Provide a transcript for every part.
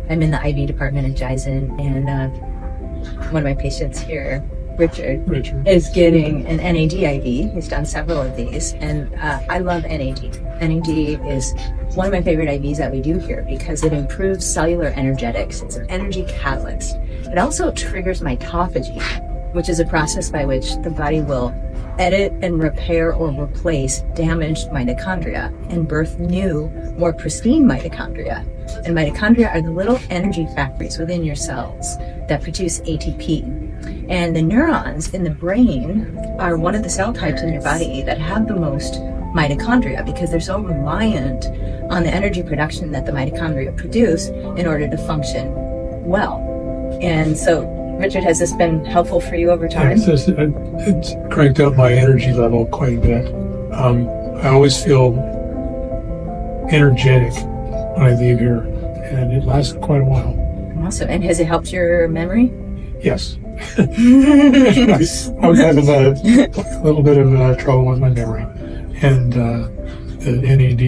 I'm in the IV department at Jyzen, and one of my patients here, Richard, is getting an NAD IV. He's done several of these, and I love NAD. NAD is one of my favorite IVs that we do here because it improves cellular energetics. It's an energy catalyst. It also triggers mitophagy, which is a process by which the body will edit and repair or replace damaged mitochondria and birth new, more pristine mitochondria. And mitochondria are the little energy factories within your cells that produce ATP. And the neurons in the brain are one of the cell types in your body that have the most mitochondria because they're so reliant on the energy production that the mitochondria produce in order to function well. And so, Richard, has this been helpful for you over time? It's cranked up my energy level quite a bit. I always feel energetic when I leave here, and it lasts quite a while. Awesome. And has it helped your memory? Yes. I was having a little bit of trouble with my memory, and the NAD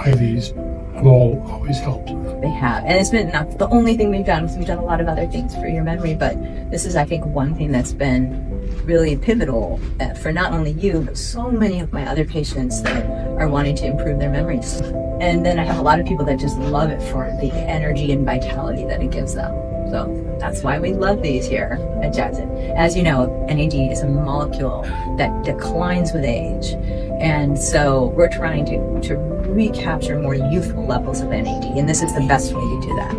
IVs have always helped. They have, and it's been not the only thing we've done. We've done a lot of other things for your memory, but this is, I think, one thing that's been really pivotal for not only you, but so many of my other patients that are wanting to improve their memories. And then I have a lot of people that just love it for the energy and vitality that it gives them. So that's why we love these here at Jyzen. As you know, NAD is a molecule that declines with age. And so we're trying to recapture more youthful levels of NAD, and this is the best way to do that.